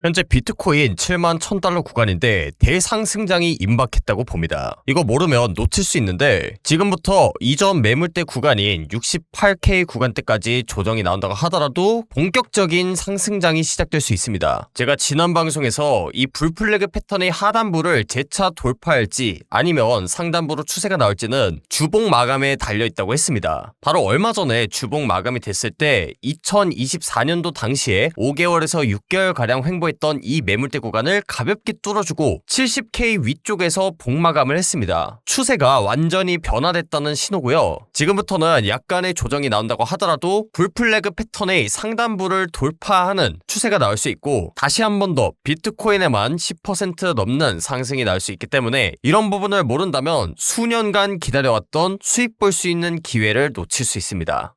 현재 비트코인 7만 1000달러 구간인데 대상승장이 임박했다고 봅니다. 이거 모르면 놓칠 수 있는데 지금부터 이전 매물대 구간인 68K 구간대까지 조정이 나온다고 하더라도 본격적인 상승장이 시작될 수 있습니다. 제가 지난 방송에서 이 불플래그 패턴의 하단부를 재차 돌파할지 아니면 상단부로 추세가 나올지는 주봉 마감에 달려있다고 했습니다. 바로 얼마 전에 주봉 마감이 됐을 때 2024년도 당시에 5개월에서 6개월가량 횡보했던 이 매물대 구간을 가볍게 뚫어주고 70K 위쪽에서 복마감을 했습니다. 추세가 완전히 변화됐다는 신호고요. 지금부터는 약간의 조정이 나온다고 하더라도 불플래그 패턴의 상단부를 돌파하는 추세가 나올 수 있고 다시 한 번 더 비트코인에만 10% 넘는 상승이 나올 수 있기 때문에 이런 부분을 모른다면 수년간 기다려왔던 수익 볼 수 있는 기회를 놓칠 수 있습니다.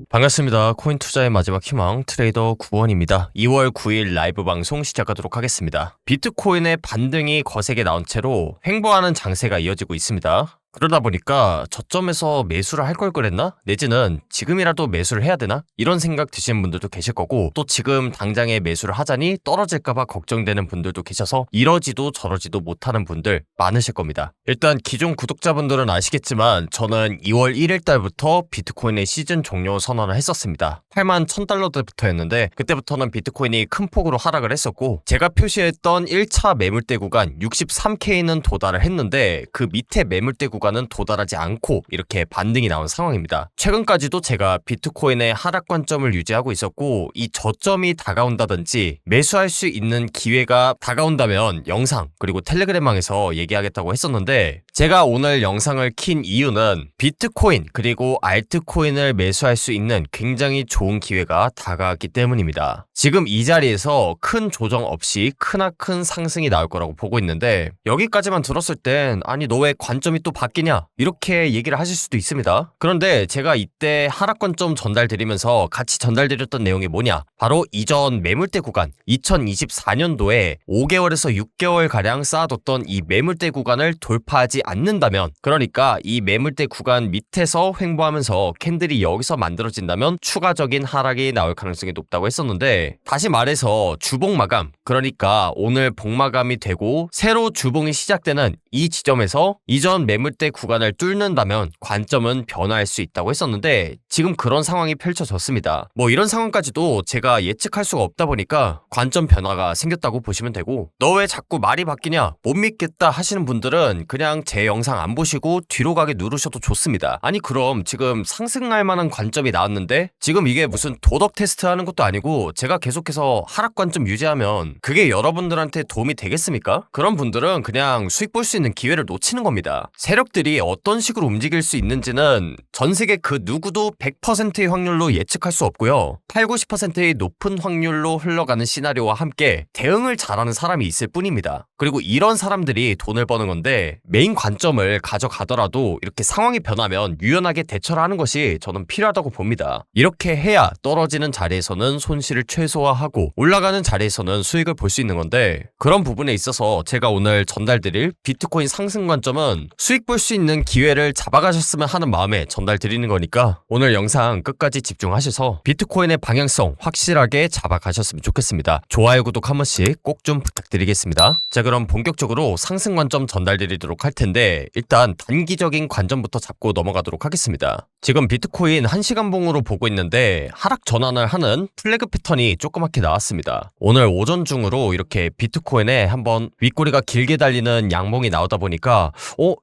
반갑습니다. 코인 투자의 마지막 희망 트레이더 9원입니다. 2월 9일 라이브 방송 시작하도록 하겠습니다. 비트코인의 반등이 거세게 나온 채로 횡보하는 장세가 이어지고 있습니다. 그러다 보니까 저점에서 매수를 할 걸 그랬나? 내지는 지금이라도 매수를 해야 되나? 이런 생각 드시는 분들도 계실 거고 또 지금 당장에 매수를 하자니 떨어질까봐 걱정되는 분들도 계셔서 이러지도 저러지도 못하는 분들 많으실 겁니다. 일단 기존 구독자분들은 아시겠지만 저는 2월 1일 달부터 비트코인의 시즌 종료 선언을 했었습니다. 8만 1000달러대부터였는데 그때부터는 비트코인이 큰 폭으로 하락을 했었고 제가 표시했던 1차 매물대 구간 63K는 도달을 했는데 그 밑에 매물대 구간은 도달하지 않고 이렇게 반등이 나온 상황입니다. 최근까지도 제가 비트코인의 하락 관점을 유지하고 있었고 이 저점이 다가온다든지 매수할 수 있는 기회가 다가온다면 영상 그리고 텔레그램망에서 얘기하겠다고 했었는데 제가 오늘 영상을 킨 이유는 비트코인 그리고 알트코인을 매수할 수 있는 굉장히 좋은 기회가 다가왔기 때문입니다. 지금 이 자리에서 큰 조정 없이 크나큰 상승이 나올 거라고 보고 있는데 여기까지만 들었을 땐 아니 너 왜 관점이 또 바뀌냐 이렇게 얘기를 하실 수도 있습니다. 그런데 제가 이때 하락 관점 전달드리면서 같이 전달드렸던 내용이 뭐냐 바로 이전 매물대 구간 2024년도에 5개월에서 6개월가량 쌓아뒀던 이 매물대 구간을 돌파하지 않는다면 그러니까 이 매물대 구간 밑에서 횡보하면서 캔들이 여기서 만들어진다면 추가적인 하락이 나올 가능성이 높다고 했었는데 다시 말해서 주봉 마감 그러니까 오늘 복마감이 되고 새로 주봉이 시작되는 이 지점에서 이전 매물대 구간을 뚫는다면 관점은 변화할 수 있다고 했었는데 지금 그런 상황이 펼쳐졌습니다. 뭐 이런 상황까지도 제가 예측할 수가 없다 보니까 관점 변화가 생겼다고 보시면 되고 너 왜 자꾸 말이 바뀌냐 못 믿겠다 하시는 분들은 그냥 제 영상 안 보시고 뒤로 가게 누르셔도 좋습니다. 아니 그럼 지금 상승할 만한 관점이 나왔는데 지금 이게 무슨 도덕 테스트 하는 것도 아니고 제가 계속해서 하락 관점 유지하면 그게 여러분들한테 도움이 되겠습니까? 그런 분들은 그냥 수익 볼 수 있는 기회를 놓치는 겁니다. 세력들이 어떤 식으로 움직일 수 있는지는 전 세계 그 누구도 100%의 확률로 예측할 수 없고요. 8, 90%의 높은 확률로 흘러가는 시나리오와 함께 대응을 잘하는 사람이 있을 뿐입니다. 그리고 이런 사람들이 돈을 버는 건데 메인 관점을 가져가더라도 이렇게 상황이 변하면 유연하게 대처를 하는 것이 저는 필요하다고 봅니다. 이렇게 해야 떨어지는 자리에서는 손실을 최소화하고 올라가는 자리에서는 수익을 볼 수 있는 건데 그런 부분에 있어서 제가 오늘 전달드릴 비트코인 상승 관점은 수익 볼 수 있는 기회를 잡아가셨으면 하는 마음에 전달드리는 거니까 오늘 영상 끝까지 집중하셔서 비트코인의 방향성 확실하게 잡아가셨으면 좋겠습니다. 좋아요, 구독 한 번씩 꼭 좀 부탁드리겠습니다. 자 그럼 본격적으로 상승 관점 전달드리도록 할 텐데 일단 단기적인 관점부터 잡고 넘어가도록 하겠습니다. 지금 비트코인 1시간 봉으로 보고 있는데 하락 전환을 하는 플래그 패턴이 조그맣게 나왔습니다. 오늘 오전 중으로 이렇게 비트코인에 한번 윗꼬리가 길게 달리는 양봉이 나오다 보니까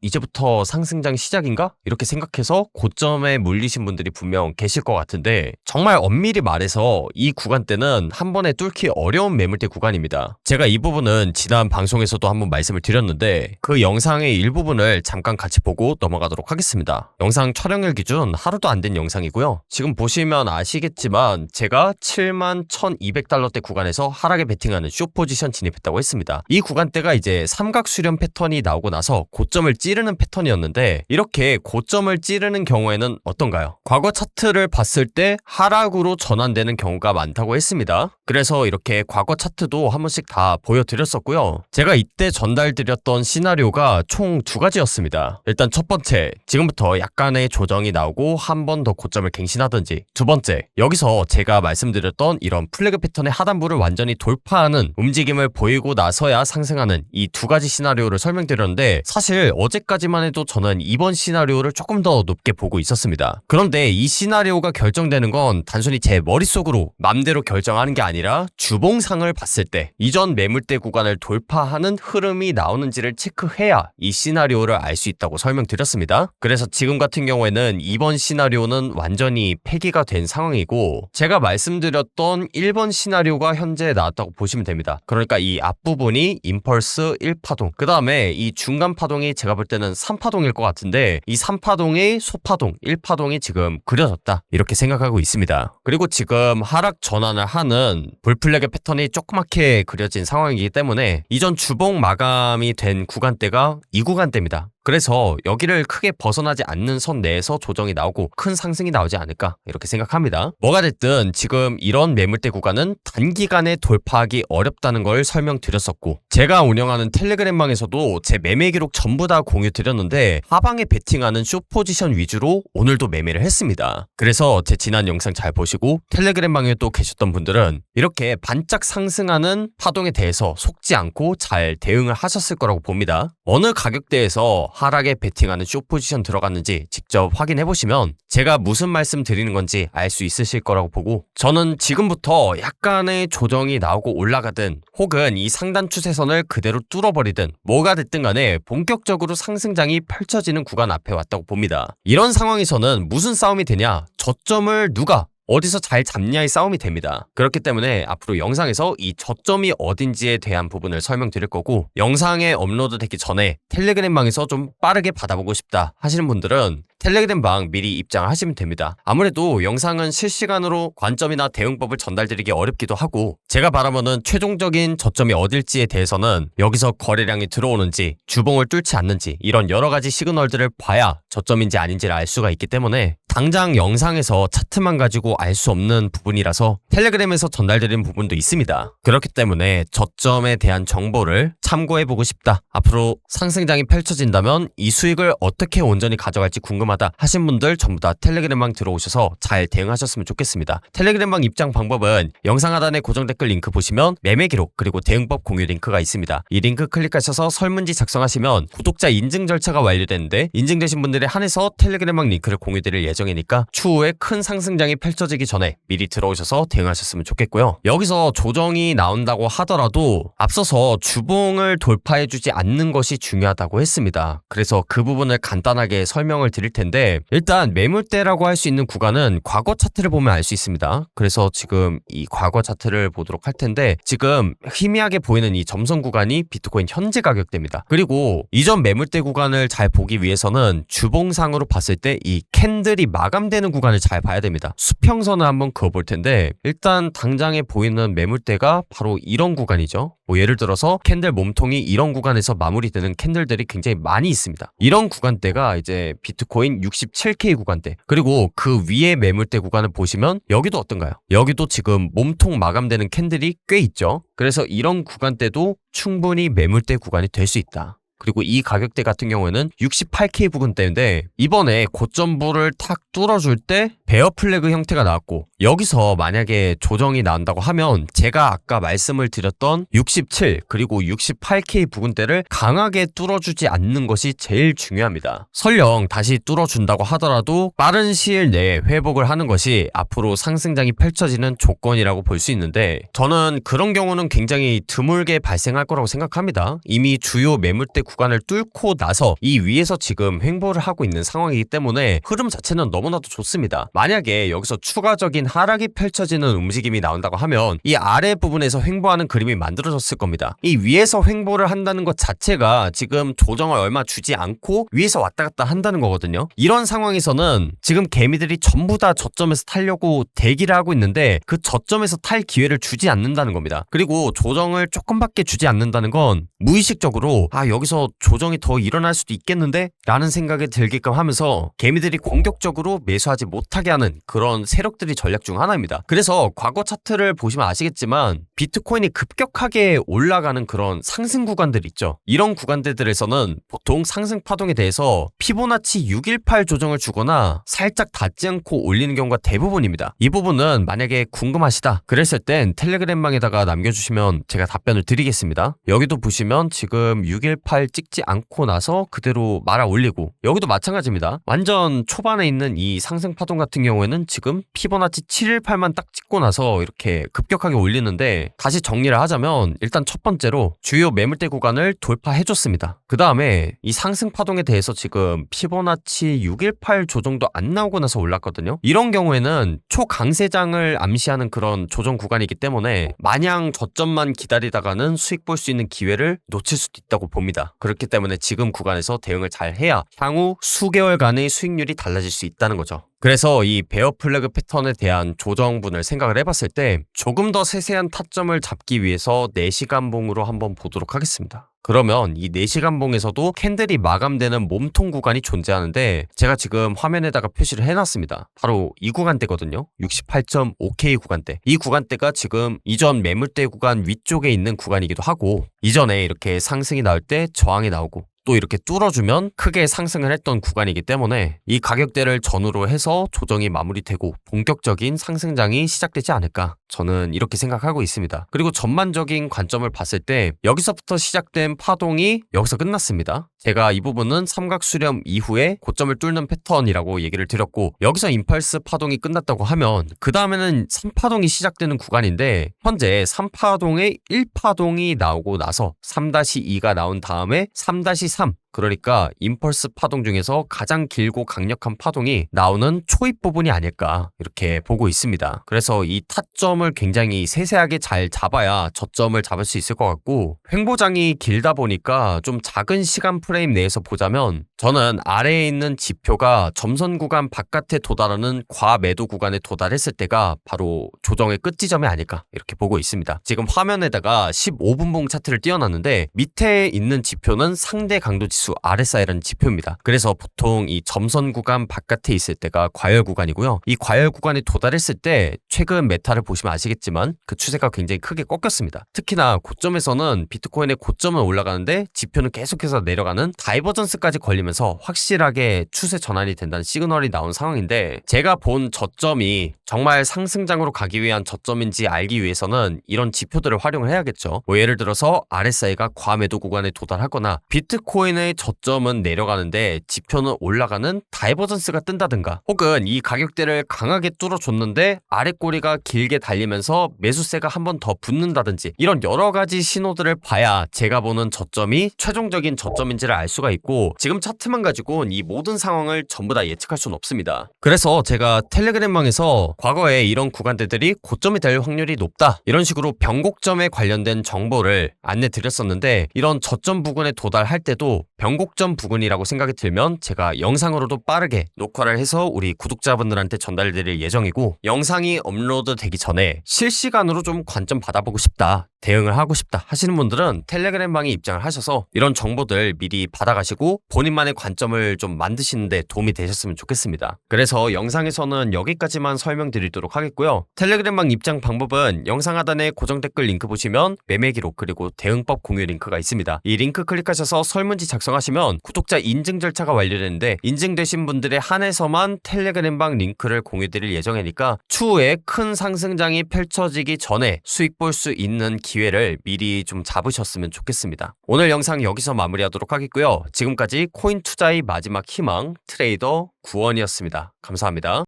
이제부터 상승장 시작인가? 이렇게 생각해서 고점에 물리신 분들이 분명 계실 것 같은데 정말 엄밀히 말해서 이 구간대는 한 번에 뚫기 어려운 매물대 구간입니다. 제가 이 부분은 지난 방송에서도 한번 말씀을 드렸는데 그 영상의 일부분을 잠깐 같이 보고 넘어가도록 하겠습니다. 영상 촬영일 기준 하루도 안 된 영상이고요. 지금 보시면 아시겠지만 제가 7만 1200달러대 구간에서 하락에 베팅하는 숏 포지션 진입했다고 했습니다. 이 구간대가 이제 삼각 수렴 패턴이 나오고 나서 고점을 찌르는 패턴이었는데 이렇게 고점을 찌르는 경우에는 어떤가요? 과거 차트를 봤을 때 하락으로 전환되는 경우가 많다고 했습니다. 그래서 이렇게 과거 차트도 한 번씩 다 보여드렸었고요. 제가 이때 전달드렸던 시나리오가 총 두 가지였습니다. 일단 첫 번째, 지금부터 약간의 조정이 나오고 한 번 더 고점을 갱신하든지, 두 번째, 여기서 제가 말씀드렸던 이런 플래그 패턴의 하단부를 완전히 돌파하는 움직임을 보이고 나서야 상승하는 이 두 가지 시나리오를 설명드렸는데, 사실 어제까지만 해도 저는 이번 시나리오를 조금 더 높게 보고 있었습니다. 그런데 이 시나리오가 결정되는 건 단순히 제 머릿속으로 맘대로 결정하는 게 아니라 주봉상을 봤을 때 이전 매물대 구간을 돌파하는 흐름이 나오는지를 체크해야 이 시나리오를 알 수 있다고 설명드렸습니다. 그래서 지금 같은 경우에는 이번 시나리오는 완전히 폐기가 된 상황이고, 제가 말씀드렸던 1번 시나리오가 현재 나왔다고 보시면 됩니다. 그러니까 이 앞부분이 임펄스 1파동, 그 다음에 이 중간 파동이 제가 볼 때는 3파동일 것 같은데, 이 3파동의 소파동, 1파동이 지금 그려졌다, 이렇게 생각하고 있습니다. 그리고 지금 하락 전환을 하는 볼플래그 패턴이 조그맣게 그려진 상황이기 때문에 이전 주봉 마감이 된 구간대가 이 구간대입니다. 그래서 여기를 크게 벗어나지 않는 선 내에서 조정이 나오고 큰 상승이 나오지 않을까, 이렇게 생각합니다. 뭐가 됐든 지금 이런 매물대 구간은 단기간에 돌파하기 어렵다는 걸 설명드렸었고, 제가 운영하는 텔레그램방에서도 제 매매 기록 전부 다 공유 드렸는데 하방에 베팅하는 숏 포지션 위주로 오늘도 매매를 했습니다. 그래서 제 지난 영상 잘 보시고 텔레그램방에 또 계셨던 분들은 이렇게 반짝 상승하는 파동에 대해서 속지 않고 잘 대응을 하셨을 거라고 봅니다. 어느 가격대에서 하락에 베팅하는 숏 포지션 들어갔는지 직접 확인해 보시면 제가 무슨 말씀 드리는 건지 알 수 있으실 거라고 보고, 저는 지금부터 약간의 조정이 나오고 올라가든 혹은 이 상단 추세선을 그대로 뚫어버리든 뭐가 됐든 간에 본격적으로 상승장이 펼쳐지는 구간 앞에 왔다고 봅니다. 이런 상황에서는 무슨 싸움이 되냐, 저점을 누가 어디서 잘 잡냐의 싸움이 됩니다. 그렇기 때문에 앞으로 영상에서 이 저점이 어딘지에 대한 부분을 설명드릴 거고, 영상에 업로드 되기 전에 텔레그램방에서 좀 빠르게 받아보고 싶다 하시는 분들은 텔레그램방 미리 입장을 하시면 됩니다. 아무래도 영상은 실시간으로 관점이나 대응법을 전달드리기 어렵기도 하고, 제가 바라보는 최종적인 저점이 어딜지에 대해서는 여기서 거래량이 들어오는지 주봉을 뚫지 않는지 이런 여러 가지 시그널들을 봐야 저점인지 아닌지를 알 수가 있기 때문에 당장 영상에서 차트만 가지고 알 수 없는 부분이라서 텔레그램에서 전달드리는 부분도 있습니다. 그렇기 때문에 저점에 대한 정보를 참고해보고 싶다, 앞으로 상승장이 펼쳐진다면 이 수익을 어떻게 온전히 가져갈지 궁금하다 하신 분들 전부 다 텔레그램방 들어오셔서 잘 대응하셨으면 좋겠습니다. 텔레그램방 입장 방법은 영상 하단에 고정 댓글 링크 보시면 매매 기록 그리고 대응법 공유 링크가 있습니다. 이 링크 클릭하셔서 설문지 작성하시면 구독자 인증 절차가 완료되는데, 인증되신 분들에 한해서 텔레그램방 링크를 공유드릴 예정이니까 추후에 큰 상승장이 펼쳐지기 전에 미리 들어오셔서 대응하셨으면 좋겠고요. 여기서 조정이 나온다고 하더라도 앞서서 주봉을 돌파해주지 않는 것이 중요하다고 했습니다. 그래서 그 부분을 간단하게 설명을 드릴 텐데, 일단 매물대라고 할 수 있는 구간은 과거 차트를 보면 알 수 있습니다. 그래서 지금 이 과거 차트를 보도록 할 텐데, 지금 희미하게 보이는 이 점선 구간이 비트코인 현재 가격대입니다. 그리고 이전 매물대 구간을 잘 보기 위해서는 주봉상으로 봤을 때 이 캔들이 마감되는 구간을 잘 봐야 됩니다. 수평선을 한번 그어볼 텐데, 일단 당장에 보이는 매물대가 바로 이런 구간이죠. 뭐 예를 들어서 캔들 몸통이 이런 구간에서 마무리되는 캔들들이 굉장히 많이 있습니다. 이런 구간대가 이제 비트코인 67K 구간대, 그리고 그 위에 매물대 구간을 보시면 여기도 어떤가요? 여기도 지금 몸통 마감되는 캔들이 꽤 있죠. 그래서 이런 구간대도 충분히 매물대 구간이 될 수 있다. 그리고 이 가격대 같은 경우에는 68K 부근대인데, 이번에 고점부를 탁 뚫어줄 때 베어 플래그 형태가 나왔고, 여기서 만약에 조정이 나온다고 하면 제가 아까 말씀을 드렸던 67 그리고 68K 부근대를 강하게 뚫어주지 않는 것이 제일 중요합니다. 설령 다시 뚫어준다고 하더라도 빠른 시일 내에 회복을 하는 것이 앞으로 상승장이 펼쳐지는 조건이라고 볼 수 있는데, 저는 그런 경우는 굉장히 드물게 발생할 거라고 생각합니다. 이미 주요 매물대 구간을 뚫고 나서 이 위에서 지금 횡보를 하고 있는 상황이기 때문에 흐름 자체는 너무나도 좋습니다. 만약에 여기서 추가적인 하락이 펼쳐지는 움직임이 나온다고 하면 이 아래 부분에서 횡보하는 그림이 만들어졌을 겁니다. 이 위에서 횡보를 한다는 것 자체가 지금 조정을 얼마 주지 않고 위에서 왔다 갔다 한다는 거거든요. 이런 상황에서는 지금 개미들이 전부 다 저점에서 타려고 대기를 하고 있는데 그 저점에서 탈 기회를 주지 않는다는 겁니다. 그리고 조정을 조금밖에 주지 않는다는 건 무의식적으로 여기서 조정이 더 일어날 수도 있겠는데? 라는 생각이 들게끔 하면서 개미들이 공격적으로 매수하지 못하게 하는 그런 세력들이 전략 중 하나입니다. 그래서 과거 차트를 보시면 아시겠지만 비트코인이 급격하게 올라가는 그런 상승 구간들 있죠. 이런 구간들에서는 보통 상승 파동에 대해서 피보나치 618 조정을 주거나 살짝 닿지 않고 올리는 경우가 대부분입니다. 이 부분은 만약에 궁금하시다 그랬을 땐 텔레그램방에다가 남겨주시면 제가 답변을 드리겠습니다. 여기도 보시면 지금 618 찍지 않고 나서 그대로 말아 올리고 여기도 마찬가지입니다. 완전 초반에 있는 이 상승 파동 같은 경우에는 지금 피보나치 718만 딱 찍고 나서 이렇게 급격하게 올리는데 다시 정리를 하자면 일단 첫 번째로 주요 매물대 구간을 돌파해줬습니다. 그 다음에 이 상승 파동에 대해서 지금 피보나치 618 조정도 안 나오고 나서 올랐거든요. 이런 경우에는 초강세장을 암시하는 그런 조정 구간이기 때문에 마냥 저점만 기다리다가는 수익 볼 수 있는 기회를 놓칠 수도 있다고 봅니다. 그렇기 때문에 지금 구간에서 대응을 잘 해야 향후 수개월간의 수익률이 달라질 수 있다는 거죠. 그래서 이 베어 플래그 패턴에 대한 조정분을 생각을 해봤을 때 조금 더 세세한 타점을 잡기 위해서 4시간 봉으로 한번 보도록 하겠습니다. 그러면 이 4시간 봉에서도 캔들이 마감되는 몸통 구간이 존재하는데 제가 지금 화면에다가 표시를 해놨습니다. 바로 이 구간대거든요. 68.5K 구간대. 이 구간대가 지금 이전 매물대 구간 위쪽에 있는 구간이기도 하고 이전에 이렇게 상승이 나올 때 저항이 나오고 또 이렇게 뚫어주면 크게 상승을 했던 구간이기 때문에 이 가격대를 전후로 해서 조정이 마무리되고 본격적인 상승장이 시작되지 않을까 저는 이렇게 생각하고 있습니다. 그리고 전반적인 관점을 봤을 때 여기서부터 시작된 파동이 여기서 끝났습니다. 제가 이 부분은 삼각 수렴 이후에 고점을 뚫는 패턴이라고 얘기를 드렸고 여기서 임펄스 파동이 끝났다고 하면 그 다음에는 3파동이 시작되는 구간인데 현재 3파동에 1파동이 나오고 나서 3-2가 나온 다음에 3-3 그러니까 임펄스 파동 중에서 가장 길고 강력한 파동이 나오는 초입 부분이 아닐까 이렇게 보고 있습니다. 그래서 이 타점을 굉장히 세세하게 잘 잡아야 저점을 잡을 수 있을 것 같고 횡보장이 길다 보니까 좀 작은 시간 프레임 내에서 보자면 저는 아래에 있는 지표가 점선 구간 바깥에 도달하는 과매도 구간에 도달했을 때가 바로 조정의 끝지점이 아닐까 이렇게 보고 있습니다. 지금 화면에다가 15분봉 차트를 띄워놨는데 밑에 있는 지표는 상대 강도 지수 RSI라는 지표입니다. 그래서 보통 이 점선 구간 바깥에 있을 때가 과열 구간이고요. 이 과열 구간에 도달했을 때 최근 메타를 보시면 아시겠지만 그 추세가 굉장히 크게 꺾였습니다. 특히나 고점에서는 비트코인의 고점은 올라가는데 지표는 계속해서 내려가는 다이버전스까지 걸리면서 확실하게 추세 전환이 된다는 시그널이 나온 상황인데 제가 본 저점이 정말 상승장으로 가기 위한 저점인지 알기 위해서는 이런 지표들을 활용을 해야겠죠. 예를 들어서 RSI가 과매도 구간에 도달하거나 비트코인의 저점은 내려가는데 지표는 올라가는 다이버전스가 뜬다든가 혹은 이 가격대를 강하게 뚫어줬는데 아랫꼬리가 길게 달리면서 매수세가 한 번 더 붙는다든지 이런 여러 가지 신호들을 봐야 제가 보는 저점이 최종적인 저점인지를 알 수가 있고 지금 차트만 가지고는 이 모든 상황을 전부 다 예측할 수는 없습니다. 그래서 제가 텔레그램방에서 과거에 이런 구간대들이 고점이 될 확률이 높다 이런 식으로 변곡점에 관련된 정보를 안내 드렸었는데 이런 저점 부근에 도달할 때도 변곡점 부근이라고 생각이 들면 제가 영상으로도 빠르게 녹화를 해서 우리 구독자분들한테 전달드릴 예정이고 영상이 업로드 되기 전에 실시간으로 좀 관점 받아보고 싶다 대응을 하고 싶다 하시는 분들은 텔레그램방에 입장을 하셔서 이런 정보들 미리 받아가시고 본인만의 관점을 좀 만드시는데 도움이 되셨으면 좋겠습니다. 그래서 영상에서는 여기까지만 설명드리도록 하겠고요. 텔레그램방 입장 방법은 영상 하단에 고정 댓글 링크 보시면 매매 기록 그리고 대응법 공유 링크가 있습니다. 이 링크 클릭하셔서 설문지 작성하시면 구독자 인증 절차가 완료되는데 인증되신 분들에 한해서만 텔레그램방 링크를 공유드릴 예정이니까 추후에 큰 상승장이 펼쳐지기 전에 수익 볼 수 있는 기회를 미리 좀 잡으셨으면 좋겠습니다. 오늘 영상 여기서 마무리하도록 하겠고요. 지금까지 코인 투자의 마지막 희망 트레이더 구원이었습니다. 감사합니다.